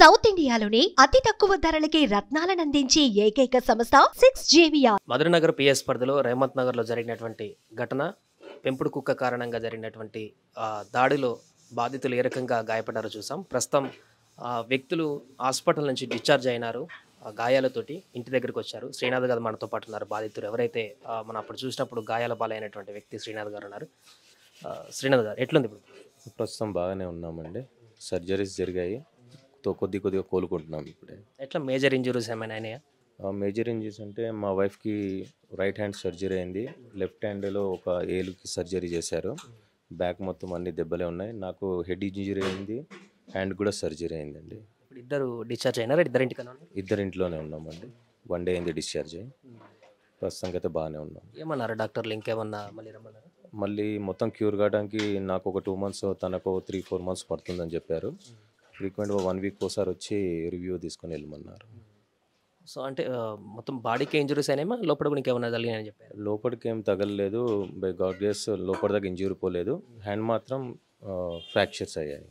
South ఇండియాలోనే అతి తక్కువ ధరలకి రత్నాలనందించే ఏకైక సంస్థ 6JVR. మధురనగర్ పిఎస్ పరిధిలో రేమత్ నగర్లో జరిగినటువంటి ఘటన, పెంపుడు కుక్క కారణంగా జరిగినటువంటి దాడిలో బాధితులు ఏ రకంగా గాయపడ్డారో చూసాం. ప్రస్తుతం వ్యక్తులు హాస్పిటల్ నుంచి డిశ్చార్జ్ అయినారు. గాయాలతోటి ఇంటి దగ్గరికి వచ్చారు. శ్రీనాథ్ గారు మనతో పాటు ఉన్నారు. బాధితులు ఎవరైతే మనం అప్పుడు చూసినప్పుడు గాయాల పాలైనటువంటి వ్యక్తి శ్రీనాథ్ గారు ఉన్నారు. శ్రీనాథ్ గారు ఎట్లుంది ఇప్పుడు? ప్రస్తుతం బాగానే ఉన్నామండి. సర్జరీస్ జరిగాయి, కొద్దిగా కోలుకుంటున్నాం ఇప్పుడే. ఎట్లా మేజర్ ఇంజరీస్ ఏమైనా అయినాయా? మేజర్ ఇంజరీస్ అంటే మా వైఫ్కి రైట్ హ్యాండ్ సర్జరీ అయింది, లెఫ్ట్ హ్యాండ్లో ఒక ఏలుకి సర్జరీ చేశారు, బ్యాక్ మొత్తం అన్ని దెబ్బలే ఉన్నాయి. నాకు హెడ్ ఇంజరీ అయింది, హ్యాండ్ కూడా సర్జరీ అయిందండి. ఇప్పుడు ఇద్దరు డిశ్చార్జ్ అయినారు, ఇద్దరింట్లోనే ఉన్నామండి. 1 డే అయింది డిశ్చార్జ్ అయ్యి. ప్రస్తుతానికి అయితే బాగానే ఉన్నాం. ఏమన్నారు డాక్టర్లు? ఇంకేమన్నా మళ్ళీ మొత్తం క్యూర్ కావడానికి నాకు ఒక 2 months, తనకు 3-4 months పడుతుందని చెప్పారు. ఫ్రీక్వెంట్గా 1 week ఒకసారి వచ్చి రివ్యూ తీసుకొని వెళ్ళమన్నారు. సో అంటే మొత్తం బాడీకి ఇంజరీస్ అయినా లోపల కూడా ఇంకేమన్నా తగిలినాయని చెప్పారు? లోపలికి ఏం తగలలేదు, బై గాడ్ గ్రేస్ లోపల దాకా ఇంజూరీ పోలేదు. హ్యాండ్ మాత్రం ఫ్రాక్చర్స్ అయ్యాయి,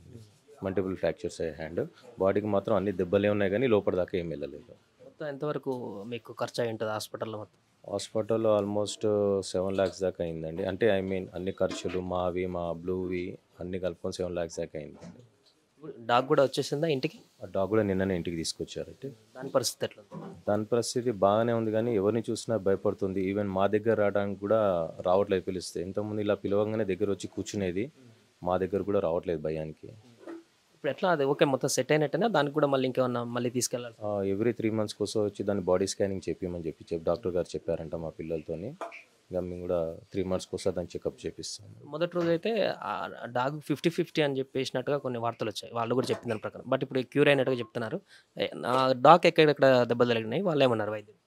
మల్టిపుల్ ఫ్రాక్చర్స్ అయ్యాయి. హ్యాండ్ బాడీకి మాత్రం అన్ని దెబ్బలే ఉన్నాయి, కానీ లోపల దాకా ఏం వెళ్ళలేదు. మొత్తం ఎంతవరకు మీకు ఖర్చు అయి ఉంటుంది హాస్పిటల్లో? హాస్పిటల్లో ఆల్మోస్ట్ 7 lakhs దాకా అయిందండి. అంటే అన్ని ఖర్చులు మావి, మా బ్లూవి అన్ని కలుపుకొని 7 lakhs దాకా అయిందండి. డాగ్ కూడా వచ్చేసిందా ఇంటికి? ఆ డాగ్ కూడా నిన్ననే ఇంటికి తీసుకొచ్చారంటే. దాని పరిస్థితి ఎట్లా? దాని పరిస్థితి బాగానే ఉంది, కానీ ఎవరిని చూసినా భయపడుతుంది. ఈవెన్ మా దగ్గర రావడానికి కూడా రావట్లేదు పిలిస్తే. ఇంతకుముందు ఇలా పిలవగానే దగ్గర వచ్చి కూర్చునేది, మా దగ్గర కూడా రావట్లేదు భయానికి. ఇప్పుడు ఎట్లా అది ఓకే మొత్తం సెట్ అయినట్టేనా? దానికి కూడా మళ్ళీ ఇంకేమన్నా మళ్ళీ తీసుకెళ్ళాలి? ఎవ్రీ 3 months కోసం వచ్చి దాన్ని బాడీ స్కానింగ్ చెప్పమని చెప్పి డాక్టర్ గారు చెప్పారంట మా పిల్లలతోని. ఇక మేము కూడా 3 months కోసం దాన్ని చెకప్ చేపిస్తాం. మొదటి రోజు అయితే డాగ్ 50-50 అని చెప్పేసినట్టుగా కొన్ని వార్తలు వచ్చాయి, వాళ్ళు కూడా చెప్పిన దాని ప్రకారం. బట్ ఇప్పుడు క్యూర్ అయినట్టుగా చెప్తున్నారు. డాగ్ ఎక్కడెక్కడ దెబ్బలు తగిలినాయి, వాళ్ళు ఏమన్నారు వైద్యులు?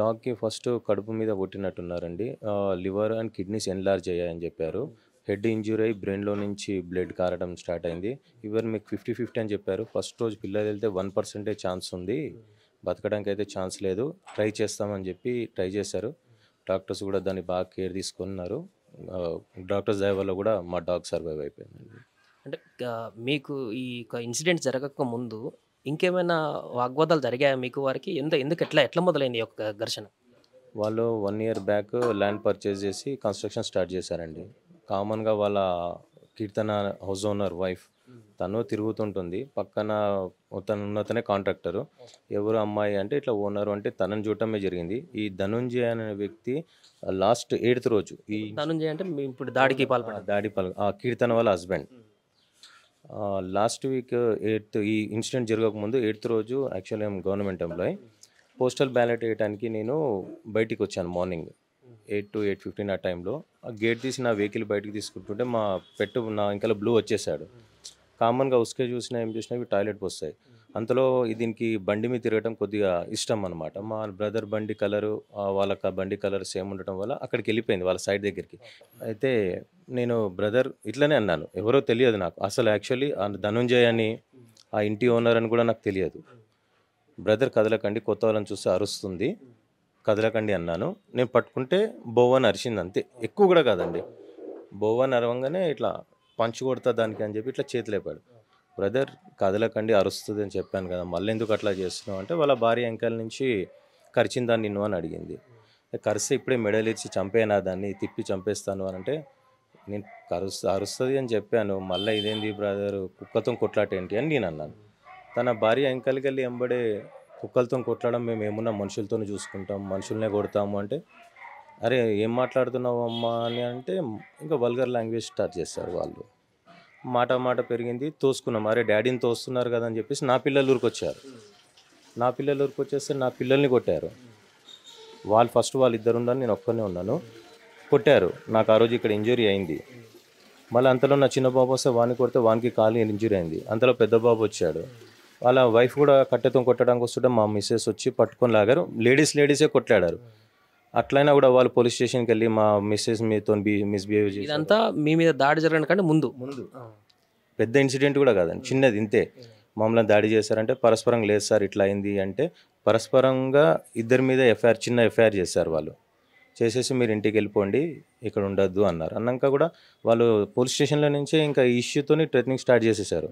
డాగ్కి ఫస్ట్ కడుపు మీద కొట్టినట్టున్నారండి. లివర్ అండ్ కిడ్నీస్ ఎన్లార్జ్ అయ్యాయని చెప్పారు. హెడ్ ఇంజూరీ అయ్యి బ్రెయిన్లో నుంచి బ్లడ్ కారడం స్టార్ట్ అయింది. ఈవెన్ మీకు 50-50 అని చెప్పారు. ఫస్ట్ రోజు పిల్లలు వెళ్తే 1% ఛాన్స్ ఉంది, బతకడానికి అయితే ఛాన్స్ లేదు, ట్రై చేస్తామని చెప్పి ట్రై చేశారు. డాక్టర్స్ కూడా దాన్ని బాగా కేర్ తీసుకున్నారు. డాక్టర్స్ దయ వల్ల కూడా మా డాగ్ సర్వైవ్ అయిపోయిందండి. అంటే మీకు ఈ ఇన్సిడెంట్ జరగక ముందు ఇంకేమైనా వాగ్వాదాలు జరిగాయా మీకు వారికి? ఎందుకు ఎట్లా మొదలైంది ఒక ఘర్షణ? వాళ్ళు 1 year బ్యాక్ ల్యాండ్ పర్చేస్ చేసి కన్స్ట్రక్షన్ స్టార్ట్ చేశారండి. కామన్గా వాళ్ళ కీర్తన హౌస్ ఓనర్ వైఫ్, తను తిరుగుతుంటుంది. పక్కన ఉన్నతనే కాంట్రాక్టరు. ఎవరు అమ్మాయి అంటే ఇట్లా ఓనరు అంటే తనని చూడటమే జరిగింది. ఈ ధనుంజయ అనే వ్యక్తి లాస్ట్ 8th రోజు, ఈ ధనుంజయ అంటే ఇప్పుడు దాడికి పాల్పడ్డారు, కీర్తన వాళ్ళ హస్బెండ్. లాస్ట్ వీక్ 8th ఈ ఇన్సిడెంట్ జరగకముందు 8th రోజు actually government employee, postal ballot వేయడానికి నేను బయటికి వచ్చాను మార్నింగ్ 8 to 8:15 ఆ టైంలో. ఆ గేట్ తీసి నా వెహికల్ బయటికి తీసుకుంటుంటే మా పెట్టు నా ఇంకా బ్లూ వచ్చేసాడు. కామన్గా ఉసుకే చూసినా ఏం చూసినా ఇవి టాయిలెట్ వస్తాయి. అంతలో దీనికి బండి మీద తిరగడం కొద్దిగా ఇష్టం అనమాట. మా బ్రదర్ బండి కలరు వాళ్ళ బండి కలర్ సేమ్ ఉండటం వల్ల అక్కడికి వెళ్ళిపోయింది వాళ్ళ సైడ్ దగ్గరికి. అయితే నేను బ్రదర్ ఇట్లనే అన్నాను, ఎవరో తెలియదు నాకు అసలు. యాక్చువల్లీ ధనుంజయ్ అని ఆ ఇంటి ఓనర్ అని కూడా నాకు తెలియదు. బ్రదర్ కదలకండి, కొత్త వాళ్ళని చూస్తే అరుస్తుంది, కదలకండి అన్నాను. నేను పట్టుకుంటే బోవని అరిచింది, అంతే, ఎక్కువ కూడా కాదండి. బోవని అరవంగానే ఇట్లా పంచు కొడతా దానికి అని చెప్పి ఇట్లా చేతులేపాడు. బ్రదర్ కదలకండి, అరుస్తుంది అని చెప్పాను కదా, మళ్ళీ ఎందుకు అట్లా చేస్తున్నావు అంటే వాళ్ళ భార్య వెంకల నుంచి కరిచిందా నిన్ను అని అడిగింది. కరిస్తే ఇప్పుడే మెడలు ఇచ్చి చంపేనా, దాన్ని తిప్పి చంపేస్తాను అని అంటే నేను అరుస్తుంది అని చెప్పాను. మళ్ళీ ఇదేంది బ్రదర్, కుక్కతో కొట్లాటేంటి అని నేను అన్నాను. తన భార్య వెంకలకి వెళ్ళి ఎంబడే, కుక్కలతో కొట్లాడడం మేము ఏమున్నా మనుషులతో చూసుకుంటాం, మనుషులనే కొడతాము అంటే, అరే ఏం మాట్లాడుతున్నావు అమ్మా అని అంటే ఇంకా వల్గర్ లాంగ్వేజ్ స్టార్ట్ చేస్తారు వాళ్ళు. మాట పెరిగింది, తోసుకున్నాం. అరే డాడీని తోస్తున్నారు కదా అని చెప్పేసి నా పిల్లలు ఊరికొచ్చారు. నా పిల్లలు ఊరికొచ్చేస్తే నా పిల్లల్ని కొట్టారు. వాళ్ళిద్దరు ఉన్నారు, నేను ఒక్కనే ఉన్నాను. కొట్టారు. నాకు ఆ రోజు ఇక్కడ ఇంజురీ అయింది. మళ్ళీ అంతలో నా చిన్న బాబు వస్తే వాడిని కొడితే వానికి కాలు ఇంజురీ అయింది. అంతలో పెద్ద బాబు వచ్చాడు. వాళ్ళ వైఫ్ కూడా కట్టెతో కొట్టడానికి వస్తుంటే మా మిస్సెస్ వచ్చి పట్టుకొని లాగారు. లేడీసే కొట్లాడారు. అట్లయినా కూడా వాళ్ళు పోలీస్ స్టేషన్కి వెళ్ళి మా మిస్సెస్ మీతో మిస్బిహేవ్ చేసి, ఇదంతా మీ మీద దాడి జరగడం కంటే ముందు పెద్ద ఇన్సిడెంట్ కూడా కాదండి, చిన్నది ఇంతే. మమ్మల్ని దాడి చేశారంటే పరస్పరంగా లేదు సార్ ఇట్లా అయింది అంటే, పరస్పరంగా ఇద్దరి మీద చిన్న ఎఫ్ఐఆర్ చేశారు వాళ్ళు. చేసేసి మీరు ఇంటికి వెళ్ళిపోండి, ఇక్కడ ఉండొద్దు అన్నారు. అన్నాక కూడా వాళ్ళు పోలీస్ స్టేషన్లో నుంచే ఇంకా ఈ ఇష్యూతోని ట్రెటనింగ్ స్టార్ట్ చేసేసారు.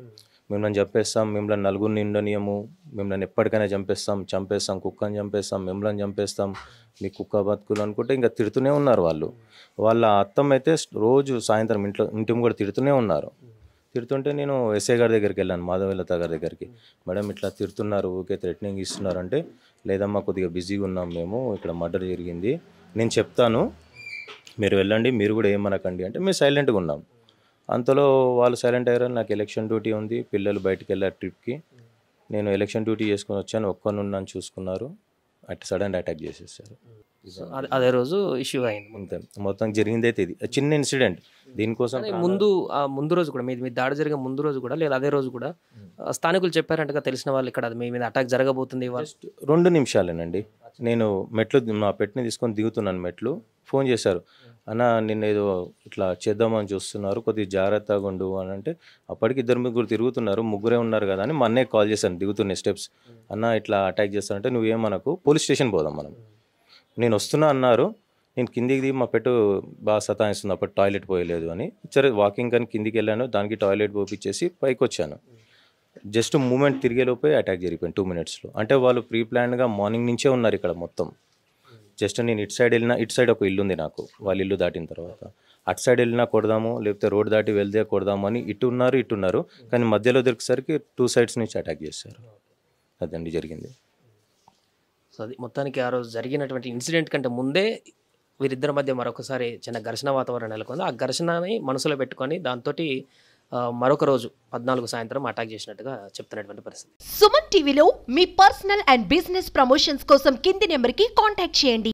మిమ్మల్ని చంపేస్తాం, మిమ్మల్ని నలుగురిని ఉండనియము, మిమ్మల్ని ఎప్పటికైనా చంపేస్తాం, కుక్కని చంపేస్తాం, మిమ్మల్ని చంపేస్తాం, మీ కుక్క బతుకులు అనుకుంటే ఇంకా తిడుతూనే ఉన్నారు వాళ్ళు. వాళ్ళ అత్తమ్మ అయితే రోజు సాయంత్రం ఇంటి కూడా తిడుతూనే ఉన్నారు. తిడుతుంటే నేను ఎస్ఐ గారి దగ్గరికి వెళ్ళాను, మాధవలత గారి దగ్గరికి. మేడం ఇట్లా తిడుతున్నారు, ఊరికే థ్రెటనింగ్ ఇస్తున్నారు అంటే, లేదమ్మా కొద్దిగా బిజీగా ఉన్నాం మేము, ఇక్కడ మర్డర్ జరిగింది, నేను చెప్తాను, మీరు వెళ్ళండి, మీరు కూడా ఏమనకండి అంటే మేము సైలెంట్గా ఉన్నాం. అంతలో వాళ్ళు సైలెంట్ అయ్యారు. నాకు ఎలక్షన్ డ్యూటీ ఉంది, పిల్లలు బయటికి వెళ్ళారు ట్రిప్కి, నేను ఎలక్షన్ డ్యూటీ చేసుకొని వచ్చాను, ఒక్కనున్నాను చూసుకున్నారు, సడన్ అటాక్ చేసేసారు. అదే రోజు ఇష్యూ అయింది. అంతే, మొత్తం జరిగింది అయితే ఇది చిన్న ఇన్సిడెంట్. దీనికోసం ముందు రోజు కూడా మీ దాడి జరిగే ముందు రోజు కూడా లేదా అదే రోజు కూడా స్థానికులు చెప్పారంటగా, తెలిసిన వాళ్ళు ఇక్కడ మీ మీద అటాక్ జరగబోతుంది 2 నిమిషాలేనండి. నేను మా పెట్టిని తీసుకొని దిగుతున్నాను, మెట్లు ఫోన్ చేశారు, అన్న నిన్న ఏదో ఇట్లా చేద్దామని చూస్తున్నారు, కొద్దిగా జాగ్రత్తగా ఉండు అని అంటే, అప్పటికి 2-3 తిరుగుతున్నారు, ముగ్గురే ఉన్నారు కదా అని మా అన్నయ్య కాల్ చేశాను దిగుతున్న స్టెప్స్. అన్న ఇట్లా అటాక్ చేస్తానంటే, నువ్వేమనకు, పోలీస్ స్టేషన్ పోదాం మనం, నేను వస్తున్నా అన్నారు. నేను కిందికి దిగి మా పెట్టు బాగా సతాయిస్తుంది, అప్పుడు టాయిలెట్ పోయలేదు అని సరే వాకింగ్ కానీ కిందికి వెళ్ళాను, దానికి టాయిలెట్ పోపించేసి పైకి వచ్చాను. జస్ట్ మూమెంట్ తిరిగేలోపే అటాక్ జరిగిపోయింది 2 minutesలో. అంటే వాళ్ళు ప్రీ ప్లాన్డ్గా మార్నింగ్ నుంచే ఉన్నారు ఇక్కడ మొత్తం. జస్ట్ నేను ఇటు సైడ్ వెళ్ళినా, ఇటు సైడ్ ఒక ఇల్లు ఉంది నాకు, వాళ్ళ ఇల్లు దాటిన తర్వాత అటు సైడ్ వెళ్ళినా కొడదాము, లేకపోతే రోడ్ దాటి వెళ్తే కొడదాము అని ఇటు ఉన్నారు, కానీ మధ్యలో దొరికేసరికి 2 sides నుంచి అటాక్ చేశారు. అదండి జరిగింది. సో అది మొత్తానికి ఆ రోజు జరిగినటువంటి ఇన్సిడెంట్ కంటే ముందే వీరిద్దరి మధ్య మరొకసారి చిన్న ఘర్షణ వాతావరణం నెలకొంది. ఆ ఘర్షణని మనసులో పెట్టుకొని దాంతో మరొక రోజు 14 సాయంత్రం అటాక్ చేసినట్టుగా చెప్తున్నటువంటి పరిస్థితి. సుమన్ టీవీలో మీ పర్సనల్ అండ్ బిజినెస్ ప్రమోషన్స్ కోసం కింది నెంబర్కి కాంటాక్ట్ చేయండి.